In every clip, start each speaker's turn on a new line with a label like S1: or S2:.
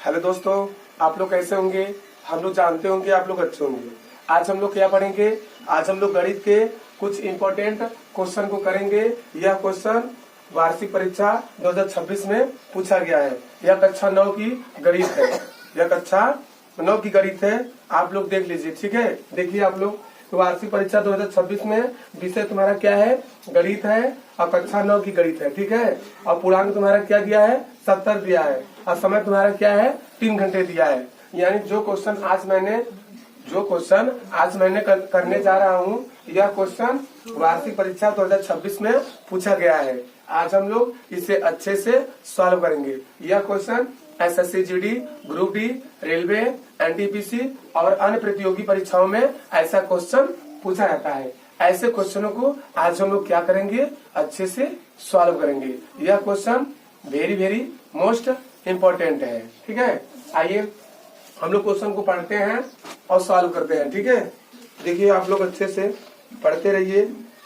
S1: Hello दोस्तों, आप लोग कैसे होंगे। हम लोग जानते होंगे आप लोग अच्छे होंगे। आज हम लोग क्या पढ़ेंगे। आज हम लोग गणित के कुछ इम्पोर्टेंट क्वेश्चन को करेंगे। यह क्वेश्चन वार्षिक परीक्षा 2026 में पूछा गया है। यह कक्षा 9 की गणित है। यह कक्षा 9 की गणित है। आप लोग देख लीजिए, ठीक है। देखिए आप लोग, तो वार्षिक परीक्षा 2026 में विषय तुम्हारा क्या है, गणित है, और कक्षा 9 की गणित है, ठीक है। और पूर्णांक तुम्हारा क्या दिया है, 70 दिया है, और समय तुम्हारा क्या है, 3 घंटे दिया है। यानी जो क्वेश्चन आज मैंने करने जा रहा हूँ, यह क्वेश्चन वार्षिक परीक्षा 2026 में पूछा गया है। आज हम लोग इसे अच्छे से सॉल्व करेंगे। यह question SSC GD, group D, railway, NTPC और अन्य प्रतियोगी परीक्षाओं में ऐसा क्वेश्चन पूछा जाता है। ऐसे क्वेश्चनों को आज हम लोग क्या करेंगे, अच्छे से सॉल्व करेंगे। यह क्वेश्चन वेरी मोस्ट इम्पोर्टेंट है, ठीक है। आइए हम लोग क्वेश्चन को पढ़ते हैं और सॉल्व करते हैं, ठीक है। देखिए आप लोग अच्छे से पढ़ते रहिए,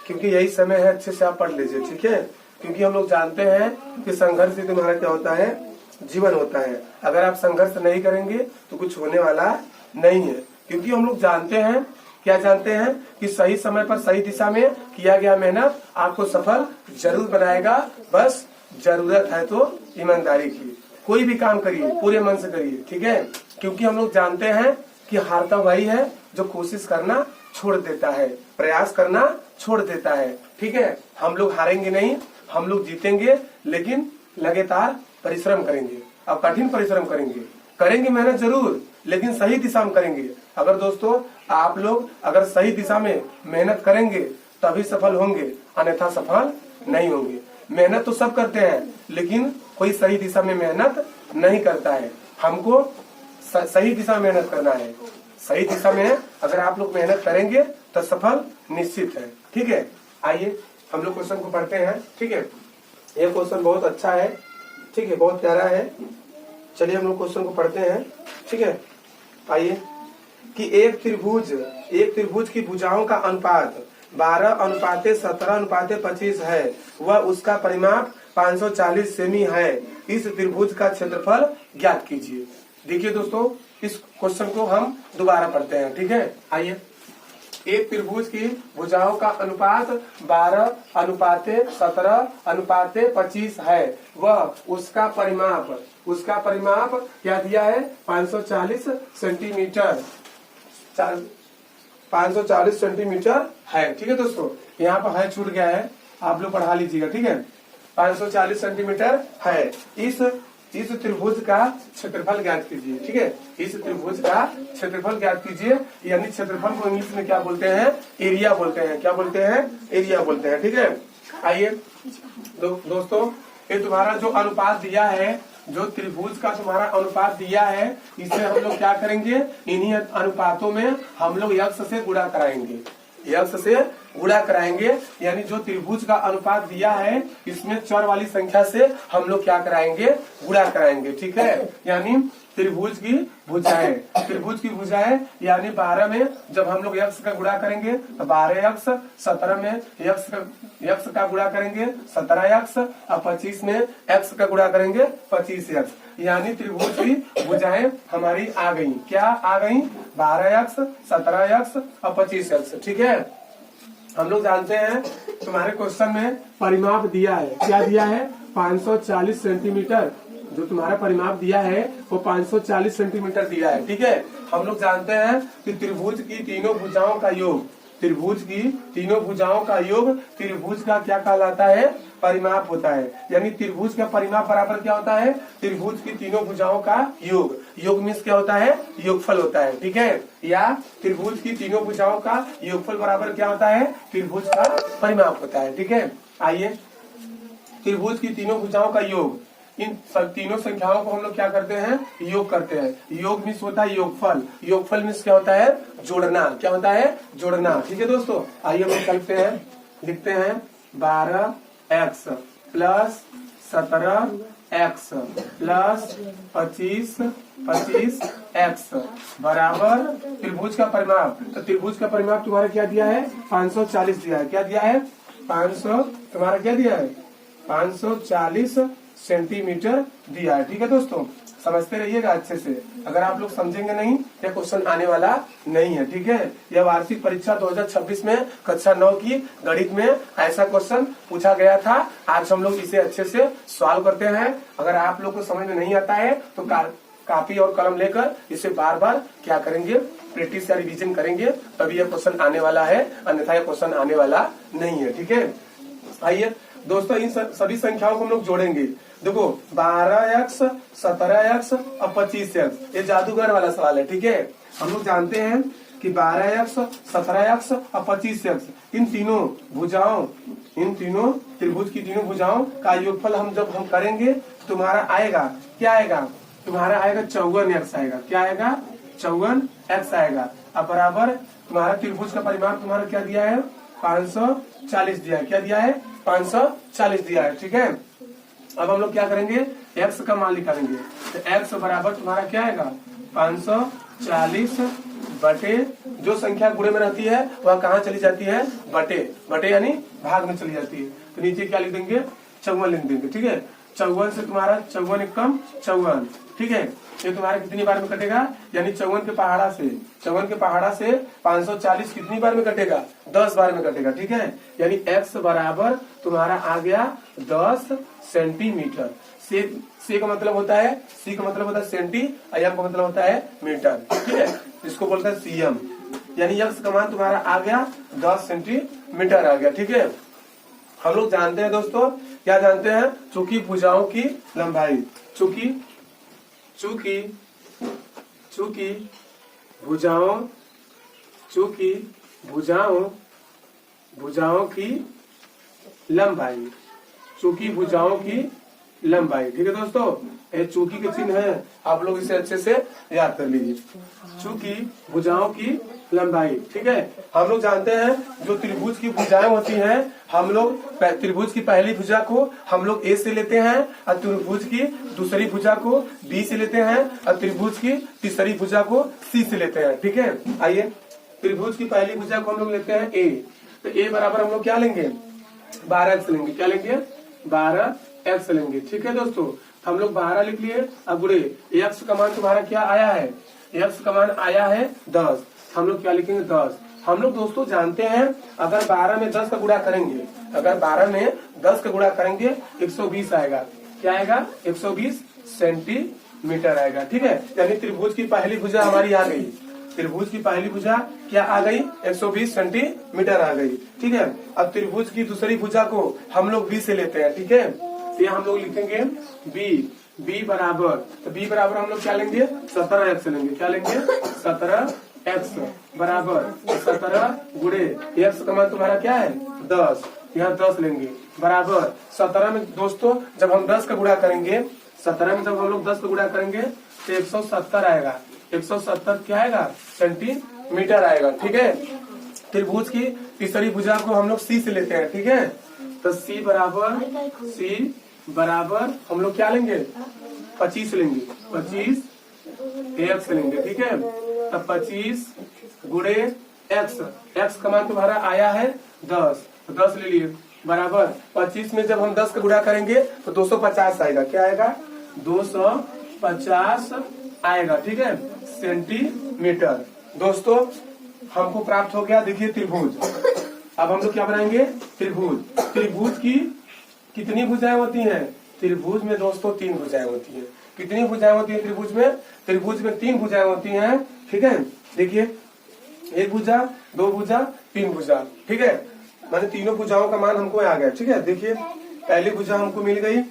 S1: क्योंकि यही समय है, अच्छे से आप पढ़ लीजिए, ठीक है। क्योंकि हम लोग जानते हैं कि संघर्ष ही तुम्हारा क्या होता है, जीवन होता है। अगर आप संघर्ष नहीं करेंगे तो कुछ होने वाला नहीं है। क्योंकि हम लोग जानते हैं, क्या जानते हैं, कि सही समय पर सही दिशा में किया गया मेहनत आपको सफल जरूर बनाएगा। बस जरूरत है तो ईमानदारी की। कोई भी काम करिए पूरे मन से करिए, ठीक है। क्योंकि हम लोग जानते हैं कि हारता वही है जो कोशिश करना छोड़ देता है, प्रयास करना छोड़ देता है, ठीक है। हम लोग हारेंगे नहीं, हम लोग जीतेंगे, लेकिन लगातार परिश्रम करेंगे और कठिन परिश्रम करेंगे मेहनत जरूर, लेकिन सही दिशा में करेंगे। अगर दोस्तों आप लोग अगर सही दिशा में मेहनत करेंगे तभी सफल होंगे, अन्यथा सफल नहीं होंगे। मेहनत तो सब करते हैं, लेकिन कोई सही दिशा में मेहनत नहीं करता है। हमको सही दिशा में मेहनत करना है। सही दिशा में अगर आप लोग मेहनत करेंगे तो सफल निश्चित है, ठीक है। आइए हम लोग क्वेश्चन को पढ़ते हैं, ठीक है। यह क्वेश्चन बहुत अच्छा है, ठीक है, बहुत प्यारा है। चलिए हम लोग क्वेश्चन को पढ़ते हैं, ठीक है। आइए कि एक त्रिभुज की भुजाओं का अनुपात 12:17:25 है, वह उसका परिमाप 540 सेमी है। इस त्रिभुज का क्षेत्रफल ज्ञात कीजिए। देखिए दोस्तों, इस क्वेश्चन को हम दोबारा पढ़ते हैं, ठीक है। आइए, एक त्रिभुज की भुजाओं का अनुपात 12:17:25 है, वह उसका परिमाप क्या दिया है, 540 सेंटीमीटर 540 सेंटीमीटर है, ठीक है दोस्तों। यहाँ पर है छूट गया है, आप लोग पढ़ा लीजिएगा, ठीक है। 540 सेंटीमीटर है। इस त्रिभुज का क्षेत्रफल ज्ञात कीजिए, ठीक है। इस त्रिभुज का क्षेत्रफल ज्ञात कीजिए। यानी क्षेत्रफल को इंग्लिश में क्या बोलते हैं, एरिया बोलते हैं। क्या बोलते हैं, एरिया बोलते हैं, ठीक है। आइए दोस्तों, ये तुम्हारा जो अनुपात दिया है, जो त्रिभुज का तुम्हारा अनुपात दिया है, इसे हम लोग क्या करेंगे, इन्हीं अनुपातों में हम लोग यक्ष से गुणा कराएंगे। यानी जो त्रिभुज का अनुपात दिया है, इसमें चर वाली संख्या से हम लोग क्या कराएंगे, गुणा कराएंगे, ठीक है। यानी त्रिभुज की भुजाएं यानी 12 में जब हम लोग यक्ष का गुणा करेंगे तो 12 यक्ष, 17 में यक्ष का गुणा करेंगे 17 यक्ष, और 25 में एक्स का गुणा करेंगे 25 यक्ष। यानी त्रिभुज की भुजाएं हमारी आ गई, क्या आ गई, 12 यक्ष, 17 यक्ष और 25 यक्ष, ठीक है। हम लोग जानते हैं तुम्हारे क्वेश्चन में परिमाप दिया है, क्या दिया है, 540 सेंटीमीटर। जो तुम्हारा परिमाप दिया है वो 540 सेंटीमीटर दिया है, ठीक है। हम लोग जानते हैं कि त्रिभुज की तीनों भुजाओं का योग त्रिभुज का क्या कहलाता है, परिमाप होता है। यानी त्रिभुज का परिमाप बराबर क्या होता है, त्रिभुज की तीनों भुजाओं का योग मीन्स क्या होता है, योगफल होता है, ठीक है। या त्रिभुज की तीनों भुजाओं का योगफल बराबर क्या होता है, त्रिभुज का परिमाप होता है, ठीक है। आइए, त्रिभुज की तीनों भुजाओं का योग, इन तीनों संख्याओं को हम लोग क्या करते हैं, योग करते हैं। योग मीन्स होता है योगफल मीन्स क्या होता है, जोड़ना। क्या होता है, जोड़ना, ठीक है दोस्तों। आइए हम लोग करते हैं, लिखते हैं 12x plus 17x plus 25x बराबर त्रिभुज का परिमाप। तो त्रिभुज का परिमाप तुम्हारा क्या दिया है, 540 दिया है। क्या दिया है, 500 तुम्हारा क्या दिया है, 540 सेंटीमीटर दिया है, ठीक है दोस्तों। समझते रहिएगा अच्छे से। अगर आप लोग समझेंगे नहीं ये क्वेश्चन आने वाला नहीं है, ठीक है। यह वार्षिक परीक्षा 2026 में कक्षा 9 की गणित में ऐसा क्वेश्चन पूछा गया था। आज हम लोग इसे अच्छे से सॉल्व करते हैं। अगर आप लोग को समझ में नहीं आता है तो कॉपी और कलम लेकर इसे बार बार क्या करेंगे, प्रैक्टिस या रिवीजन करेंगे, तभी यह क्वेश्चन आने वाला है, अन्यथा यह क्वेश्चन आने वाला नहीं है, ठीक है। आइए दोस्तों, इन सभी संख्याओं को हम लोग जोड़ेंगे। देखो 12x, 17x और 25x, ये जादूगर वाला सवाल है, ठीक है। हम लोग जानते हैं कि 12x, 17x और 25x इन तीनों भुजाओं, इन तीनों त्रिभुज की तीनों भुजाओं का योगफल हम जब हम करेंगे तुम्हारा आएगा, क्या आएगा, तुम्हारा आएगा 54x आएगा। क्या आएगा, 54x आएगा। अब बराबर तुम्हारा त्रिभुज का परिमाण तुम्हारा क्या दिया है, 540 दिया है। क्या दिया है, 540 दिया है, ठीक है। अब हम लोग क्या करेंगे, x का मान निकालेंगे। तो x बराबर तुम्हारा क्या आएगा, 540 बटे, जो संख्या गुणे में रहती है वह कहाँ चली जाती है, बटे, बटे यानी भाग में चली जाती है। तो नीचे क्या लिख देंगे, 54 लिख देंगे, ठीक है। 54 से तुम्हारा 54 एकम 54, ठीक है। ये तुम्हारा कितनी बार में कटेगा, यानी 54 के पहाड़ा से, 54 के पहाड़ा से 540 कितनी बार में कटेगा, 10 बार में कटेगा, ठीक है। यानी x बराबर तुम्हारा आ गया 10 सेंटीमीटर। से का मतलब होता है, सी का मतलब होता है सेंटी, एम का मतलब होता है मीटर, ठीक है। इसको बोलता है सीएम। यानी x का मान तुम्हारा आ गया 10 सेंटीमीटर आ गया, ठीक है। हम लोग जानते हैं दोस्तों, क्या जानते हैं, चूंकि भुजाओं की लंबाई, चूंकि भुजाओं की लंबाई, चूंकि भुजाओं की लंबाई, ठीक है दोस्तों। ये चूंकि के चिन्ह है, आप लोग इसे अच्छे से याद कर लीजिए। चूंकि भुजाओं की लंबाई, ठीक है। हम लोग जानते हैं जो त्रिभुज की भुजाएं होती हैं, हम लोग त्रिभुज की पहली भुजा को हम लोग ए से लेते हैं और त्रिभुज की दूसरी भुजा को बी से लेते हैं और त्रिभुज की तीसरी भुजा को सी से लेते हैं, ठीक है। आइए, त्रिभुज की पहली भुजा को हम लोग लेते हैं ए। तो ए बराबर हम लोग क्या लेंगे, 12x लेंगे। क्या लेंगे, 12x लेंगे, ठीक है दोस्तों। हम लोग 12 लिख लिए। अब गुणे x का मान तुम्हारा क्या आया है, x का मान आया है 10। हम लोग क्या लिखेंगे, 10। हम लोग दोस्तों जानते हैं अगर 12 में 10 का गुणा करेंगे, अगर 12 में 10 का गुणा करेंगे 120 आएगा। क्या आएगा, 120 सेंटीमीटर आएगा, ठीक है। यानी त्रिभुज की पहली भुजा हमारी आ गई, त्रिभुज की पहली भुजा क्या आ गई, 120 सेंटीमीटर आ गई, ठीक है। अब त्रिभुज की दूसरी भुजा को हम लोग बी से लेते हैं, ठीक है। ये हम लोग लिखेंगे बी बराबर, तो बी बराबर हम लोग क्या लेंगे, 17x लेंगे। क्या लेंगे, 17x बराबर 17 गुणे x का मान तुम्हारा क्या है, 10। यहाँ 10 लेंगे बराबर 17 में दोस्तों जब हम 10 का गुणा करेंगे, 17 में जब हम लोग 10 का गुणा करेंगे तो 170 आएगा। 170 क्या आएगा, सेंटीमीटर आएगा, ठीक है। त्रिभुज की तीसरी भुजा को हम लोग सी से लेते हैं, ठीक है। तो सी बराबर हम लोग क्या लेंगे, 25 लेंगे, 25 x लेंगे, ठीक है। तब 25 गुणे x का मान तुम्हारा आया है 10, तो 10 ले लिए बराबर 25 में जब हम 10 का गुणा करेंगे तो 250 आएगा। क्या आएगा, 250 आएगा, ठीक है, सेंटीमीटर। दोस्तों हमको प्राप्त हो गया, देखिए त्रिभुज। अब हम लोग क्या बनाएंगे, त्रिभुज। त्रिभुज की कितनी भुजाएं होती हैं, त्रिभुज में दोस्तों 3 भुजाएं होती हैं। कितनी भुजाएं होती हैं त्रिभुज में, त्रिभुज में 3 भुजाएं होती हैं, ठीक है। देखिए 1 भुजा, 2 भुजा, 3 भुजा, ठीक है। माने तीनों भुजाओं का मान हमको आ गया, ठीक है। देखिए पहली भुजा हमको मिल गई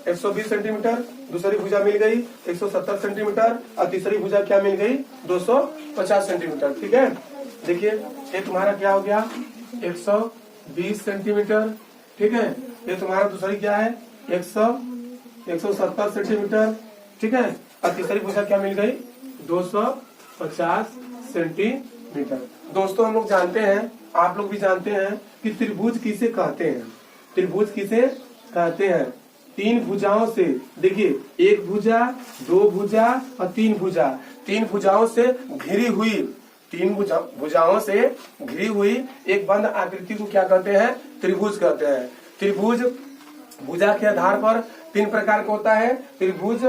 S1: 120 सेंटीमीटर, दूसरी भुजा मिल गई 170 सेंटीमीटर और तीसरी भुजा क्या मिल गई, 250 सेंटीमीटर, ठीक है। देखिए ये तुम्हारा क्या हो गया, 120 सेंटीमीटर, ठीक है। ये तुम्हारा दूसरी क्या है, 170 सेंटीमीटर, ठीक है। और तीसरी भुजा क्या मिल गई, 250 सेंटीमीटर। दोस्तों हम लोग जानते हैं, आप लोग भी जानते हैं कि त्रिभुज किसे कहते हैं, त्रिभुज किसे कहते हैं, 3 भुजाओं से। देखिए 1 भुजा, 2 भुजा और 3 भुजा, 3 भुजाओं से घिरी हुई, 3 भुजाओं से घिरी हुई एक बंद आकृति को क्या कहते हैं, त्रिभुज कहते हैं। त्रिभुज भुजा के आधार पर तीन प्रकार का होता है। त्रिभुज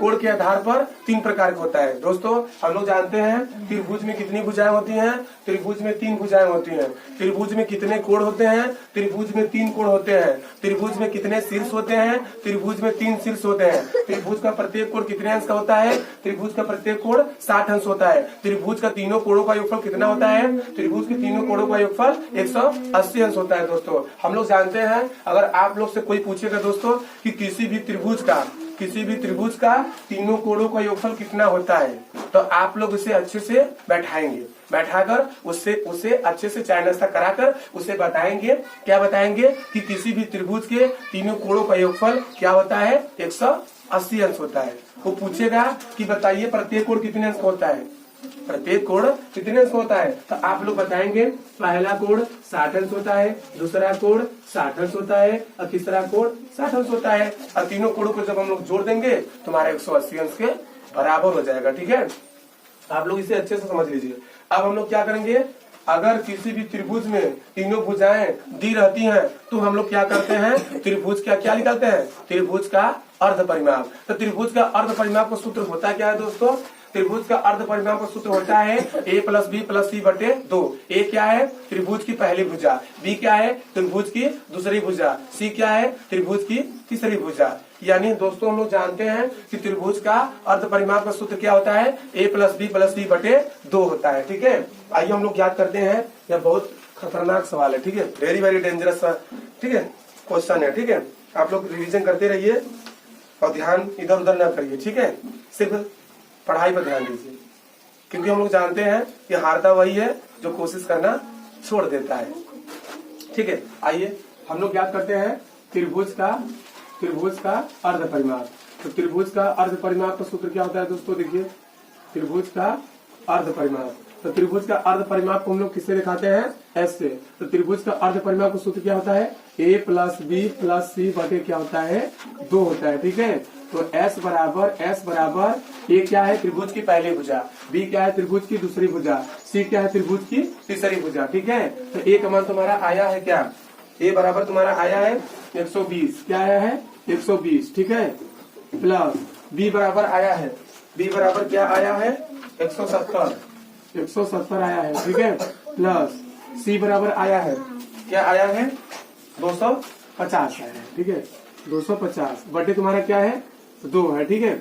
S1: कोण के आधार पर तीन प्रकार का होता है। दोस्तों हम लोग जानते हैं त्रिभुज में कितनी भुजाएं होती हैं? त्रिभुज में 3 भुजाएं होती हैं। त्रिभुज में कितने कोण होते हैं? त्रिभुज में 3 कोण होते हैं। त्रिभुज में कितने शीर्ष होते हैं? त्रिभुज में 3 शीर्ष होते हैं। त्रिभुज का प्रत्येक कोण कितने अंश का होता है? त्रिभुज का प्रत्येक कोण 60 अंश होता है। त्रिभुज का तीनों कोणों का योगफल कितना होता है? त्रिभुज के तीनों कोणों का योगफल 180 अंश होता है। दोस्तों हम लोग जानते हैं, अगर आप लोग से कोई पूछेगा दोस्तों कि किसी भी त्रिभुज का तीनों कोणों का योगफल कितना होता है, तो आप लोग उसे अच्छे से बैठाकर उसे अच्छे से चाय नाश्ता कराकर उसे बताएंगे। क्या बताएंगे? कि किसी भी त्रिभुज के तीनों कोणों का योगफल क्या होता है? 180 अंश होता है। वो पूछेगा कि बताइए प्रत्येक कोण कितने अंश का होता है? प्रत्येक कोण कितने अंश होता है? तो आप लोग बताएंगे पहला कोण 60 अंश होता है, दूसरा कोण 60 अंश होता है और तीसरा कोण 60 अंश होता है। और तीनों कोणों को जब हम लोग जोड़ देंगे तो हमारा 180 अंश के बराबर हो जाएगा। ठीक है, आप लोग इसे अच्छे से समझ लीजिए। अब हम लोग क्या करेंगे, अगर किसी भी त्रिभुज में तीनों भुजाएं दी रहती हैं तो हम लोग क्या करते हैं? त्रिभुज का क्या निकालते हैं? त्रिभुज का अर्ध परिमाप। तो त्रिभुज का अर्ध परिमाप का सूत्र होता क्या है दोस्तों? त्रिभुज का अर्ध परिमाप का सूत्र होता है a प्लस बी प्लस सी बटे 2। ए क्या है? त्रिभुज की पहली भुजा। बी क्या है? त्रिभुज की दूसरी भुजा। सी क्या है? त्रिभुज की तीसरी भुजा। यानी दोस्तों हम लोग जानते हैं कि त्रिभुज का अर्ध परिमाप का सूत्र क्या होता है? a प्लस बी प्लस सी बटे 2 होता है। ठीक है, आइए हम लोग याद करते हैं। यह बहुत खतरनाक सवाल है। ठीक है, वेरी वेरी डेंजरस ठीक है क्वेश्चन है। ठीक है, आप लोग रिविजन करते रहिए और ध्यान इधर उधर न करिए। ठीक है, सिर्फ पढ़ाई पर ध्यान दीजिए, क्योंकि हम लोग जानते हैं कि हारता वही है जो कोशिश करना छोड़ देता है। ठीक है, आइए हम लोग याद करते हैं त्रिभुज का अर्ध परिमाप। तो त्रिभुज का अर्ध परिमाप का सूत्र क्या होता है दोस्तों? देखिए, त्रिभुज का अर्ध परिमाप। तो त्रिभुज का अर्ध परिमाप को हम लोग किससे दिखाते हैं? एस से। तो त्रिभुज का अर्ध परिमाप का सूत्र क्या होता है? a प्लस बी प्लस सी बटे क्या होता है? 2 होता है। ठीक है, तो S बराबर A क्या है? त्रिभुज की पहली भुजा। B क्या है? त्रिभुज की दूसरी भुजा। C क्या है? त्रिभुज की तीसरी भुजा। ठीक है, तो A का मान तुम्हारा आया है क्या? A बराबर तुम्हारा आया है 120। क्या आया है? 120। ठीक है, प्लस B बराबर आया है, B बराबर क्या आया है? 170 आया है। ठीक है, प्लस C बराबर आया है, क्या आया है? 250 आया है। ठीक है, 250 बटे तुम्हारा क्या है? 2 है। ठीक है,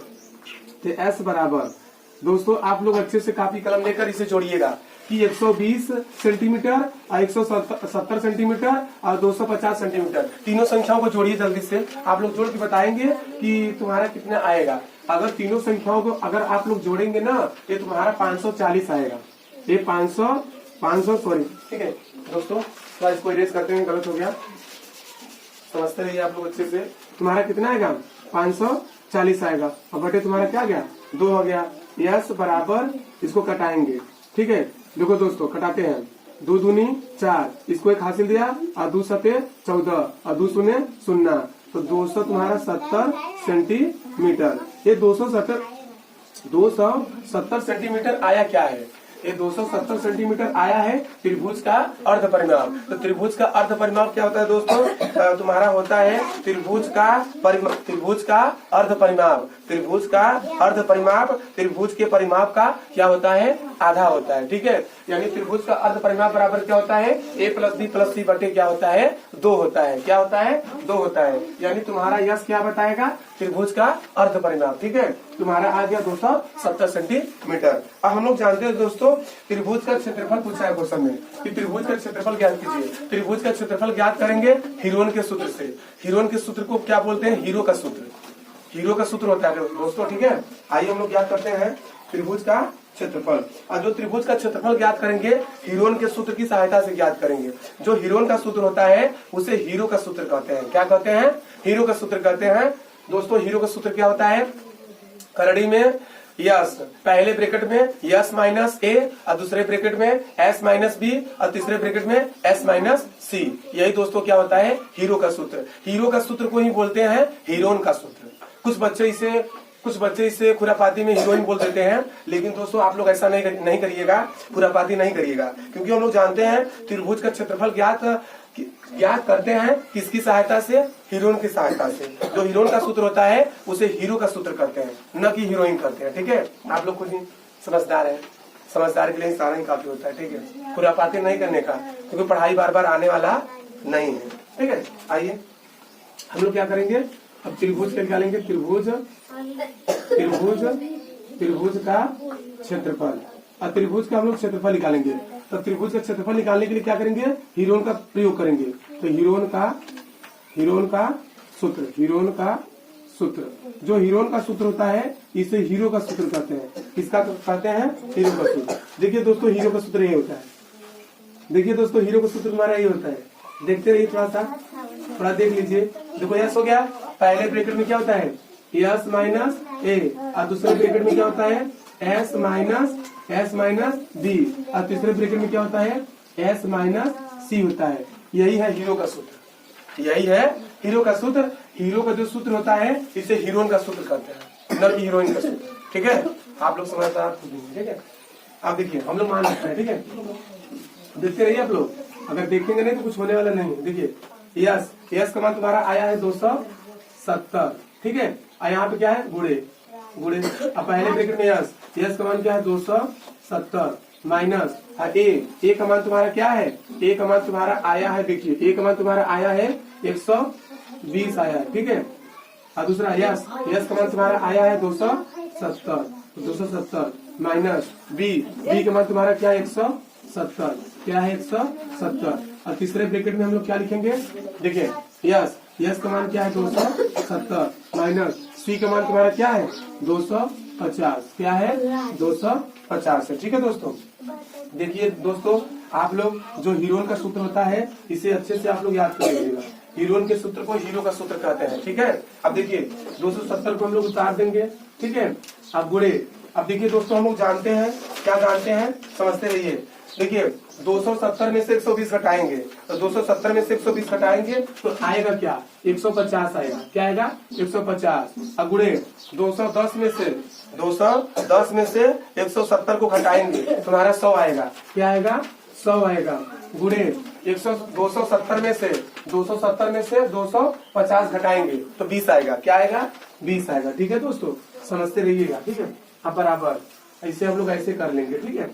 S1: तो S बराबर दोस्तों आप लोग अच्छे से कापी कलम लेकर इसे जोड़िएगा कि 120 सेंटीमीटर और 170 सेंटीमीटर और 250 सेंटीमीटर, तीनों संख्याओं को जोड़िए जल्दी से। आप लोग जोड़ के बताएंगे कि तुम्हारा कितना आएगा। अगर तीनों संख्याओं को अगर आप लोग जोड़ेंगे ना, ये तुम्हारा 540 आएगा। ये 500 सॉरी। ठीक है दोस्तों, तो इसको इरेज करते हैं, गलत हो गया, समझते रहिए आप लोग अच्छे से। तुम्हारा कितना आएगा? 540 आएगा और बटे तुम्हारा क्या गया? 2 हो गया। यस बराबर, इसको कटाएंगे। ठीक है, देखो दोस्तों कटाते हैं। 2 दूनी 4, इसको एक हासिल दिया और 2 सते 14 और 2 शून्य 0, तो 200 तुम्हारा 70 सेंटीमीटर। ये 270 सेंटीमीटर आया क्या है? ये 270 सेंटीमीटर आया है त्रिभुज का अर्ध परिमाप। तो त्रिभुज का अर्ध परिमाप क्या होता है दोस्तों? तुम्हारा होता है त्रिभुज का अर्ध परिमाप। त्रिभुज का अर्ध परिमाप त्रिभुज के परिमाप का क्या होता है? आधा होता है। ठीक है, यानी त्रिभुज का अर्ध परिमाप बराबर क्या होता है? a प्लस बी प्लस सी बटे क्या होता है? 2 होता है। क्या होता है? 2 होता है। यानी तुम्हारा यश क्या बताएगा? त्रिभुज का अर्ध परिमाप। ठीक है, तुम्हारा आ गया 270 सेंटीमीटर। अब हम लोग जानते हैं दोस्तों त्रिभुज का क्षेत्रफल पूछा है क्वेश्चन में कि त्रिभुज का क्षेत्रफल ज्ञात कीजिए। त्रिभुज का क्षेत्रफल ज्ञात करेंगे हीरोन के सूत्र से। हीरोन के सूत्र को क्या बोलते हैं? हीरो का सूत्र। हीरो का सूत्र होता है दोस्तों। ठीक है, आइए हम लोग ज्ञात करते हैं त्रिभुज का क्षेत्रफल। और जो त्रिभुज का क्षेत्रफल ज्ञात करेंगे हीरोन के सूत्र की सहायता से ज्ञात करेंगे। जो हीरोन का सूत्र होता है उसे हीरो का सूत्र कहते हैं। क्या कहते हैं? हीरो का सूत्र कहते हैं। दोस्तों हीरो का सूत्र क्या होता है? करड़ी में यस, पहले ब्रैकेट में यस माइनस ए और दूसरे ब्रैकेट में एस माइनस बी और तीसरे ब्रैकेट में एस माइनस सी। यही दोस्तों क्या होता है? हीरो का सूत्र। हीरो का सूत्र को ही बोलते हैं हीरोन का सूत्र। कुछ बच्चे इसे कुछ बच्चे इसे खुरापाती में हीरोइन बोल देते हैं, लेकिन दोस्तों आप लोग ऐसा नहीं करिएगा, खुरापाती नहीं करिएगा, क्योंकि हम लोग जानते हैं त्रिभुज का क्षेत्रफल ज्ञात करते हैं किसकी सहायता से, हीरोइन की सहायता से। जो हीरोइन का सूत्र होता है उसे हीरो का सूत्र करते हैं, न कि हीरोइन करते हैं। ठीक है, आप लोग कुछ समझदार है, समझदार के लिए सारा ही काफी होता है। ठीक है, खुरापाती नहीं करने का, क्योंकि पढ़ाई बार बार आने वाला नहीं है। ठीक है, आइए हम लोग क्या करेंगे, अब त्रिभुज क्या निकालेंगे, त्रिभुज का क्षेत्रफल। अब त्रिभुज का हम लोग क्षेत्रफल निकालेंगे, तो त्रिभुज का क्षेत्रफल निकालने के लिए क्या करेंगे, हीरोन का प्रयोग करेंगे। तो हीरोन का सूत्र, जो हीरोन का सूत्र होता है इसे हीरो का सूत्र कहते हैं। किसका कहते हैं, हीरो का सूत्र। देखिए दोस्तों, हीरो का सूत्र ये होता है, देखिए दोस्तों हीरो का सूत्र हमारा ये होता है, देखते रहिए थोड़ा देख लीजिए। देखो यस हो गया, पहले ब्रैकेट में क्या होता है, यस माइनस ए, और दूसरे ब्रैकेट में क्या होता है, एस माइनस बी, और तीसरे ब्रैकेट में क्या होता है, एस माइनस सी होता है। यही है हीरो का सूत्र, यही है हीरो का सूत्र। हीरो का जो सूत्र होता है इसे हीरोइन का सूत्र कहते हैं, न कि हीरोइन का सूत्र। ठीक है, आप लोग समझदार। ठीक है, आप देखिए हम लोग मान सकते हैं। ठीक है, देखते रहिए आप लोग, अगर देखेंगे नहीं तो कुछ होने वाला नहीं है। देखिए यस का मान तुम्हारा आया है 270। ठीक है, और यहाँ पे क्या है, गुणे। अब पहले ब्रैकेट में यस का मान क्या है 270 माइनस ए का मान तुम्हारा क्या है, ए का मान तुम्हारा आया है, देखिए ए का मान तुम्हारा आया है 120 आया है। ठीक है, और दूसरा यस का मान तुम्हारा आया है 270 माइनस बी का मान तुम्हारा क्या है 170, क्या है 170। और तीसरे ब्रैकेट में हम लोग क्या लिखेंगे, देखिए यस का मान क्या है 270 माइनस सी का मान तुम्हारा क्या है 250, क्या है 250 है। ठीक है दोस्तों, देखिए दोस्तों आप लोग जो हीरोइन का सूत्र होता है इसे अच्छे से आप लोग याद कर लीजिएगा। हीरोइन के सूत्र को हीरो का सूत्र कहते हैं। ठीक है, अब देखिए 270 को हम लोग उतार देंगे। ठीक है, अब गुणे। अब देखिए दोस्तों हम लोग जानते हैं, क्या जानते हैं, समझते रहिए। देखिए 270 में से 120 घटाएंगे, तो 270 में से 120 घटाएंगे तो आएगा क्या, 150 आएगा। क्या आएगा, 150। अब गुणे 210 में से 170 को घटाएंगे तो तुम्हारा 100 आएगा। क्या आएगा, 100 आएगा। गुणे 270 में से 250 घटाएंगे तो 20 आएगा। क्या आएगा, 20 आएगा। ठीक है दोस्तों, समझते रहिएगा। ठीक है, अब बराबर ऐसे हम लोग ऐसे कर लेंगे। ठीक है,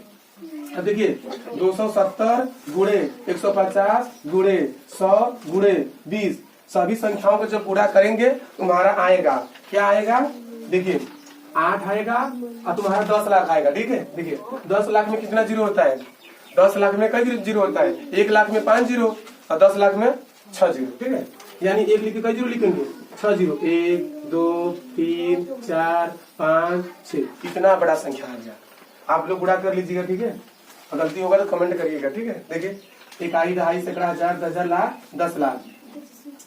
S1: अब देखिए 270 गुणे 150 गुणे 100 गुणे 20, सभी संख्याओं को जब पूरा करेंगे तुम्हारा आएगा, क्या आएगा, देखिए 8 आएगा और तुम्हारा 10 लाख आएगा। ठीक है, देखिए 10 लाख में कितना जीरो होता है, 10 लाख में कई जीरो होता है, 1 लाख में 5 जीरो और 10 लाख में 6 जीरो। ठीक है, यानी एक लिख के कई जीरो लिखेंगे, 6 जीरो, 1 2 3 4 5 6, इतना बड़ा संख्या आ गया। आप लोग गुणा कर लीजिएगा। ठीक है, गलती होगा तो कमेंट करिएगा। ठीक है, देखिए इकाई दहाई सैकड़ा हजार 10,000 लाख 10 लाख,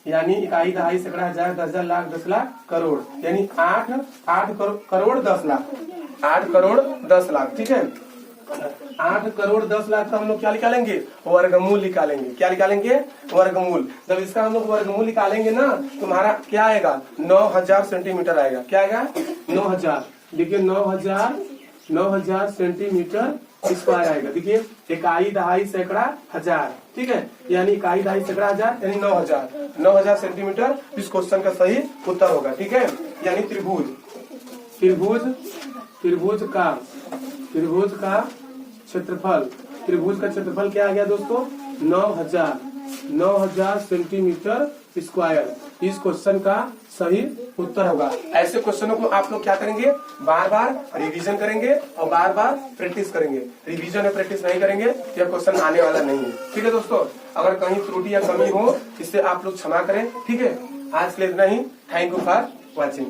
S1: यानी इकाई दहाई सैकड़ा हजार 10,000 लाख 10 लाख करोड़, यानी 8 करोड़ 10 लाख, 8 करोड़ 10 लाख। ठीक है, 8 करोड़ 10 लाख का हम लोग क्या निकालेंगे, वर्गमूल निकालेंगे। क्या निकालेंगे, वर्गमूल। जब इसका हम लोग वर्गमूल निकालेंगे ना तुम्हारा क्या आएगा, 9000 सेंटीमीटर आएगा। क्या आएगा, 9000। देखिए 9000 सेंटीमीटर स्क्वायर आएगा। देखिए इकाई दहाई सैकड़ा हजार। ठीक है, यानी इकाई दहाई सैकड़ा हजार यानी 9000 सेंटीमीटर इस क्वेश्चन का सही उत्तर होगा। ठीक है, यानी त्रिभुज का क्षेत्रफल, त्रिभुज का क्षेत्रफल क्या आ गया दोस्तों, 9000 सेंटीमीटर स्क्वायर इस क्वेश्चन का सही उत्तर होगा। ऐसे क्वेश्चनों को आप लोग क्या करेंगे, बार बार रिवीजन करेंगे और बार बार प्रैक्टिस करेंगे। रिवीजन और प्रैक्टिस नहीं करेंगे यह क्वेश्चन आने वाला नहीं है। ठीक है दोस्तों, अगर कहीं त्रुटि या कमी हो इससे आप लोग क्षमा करें। ठीक है, आज के लिए इतना ही। Thank you for watching.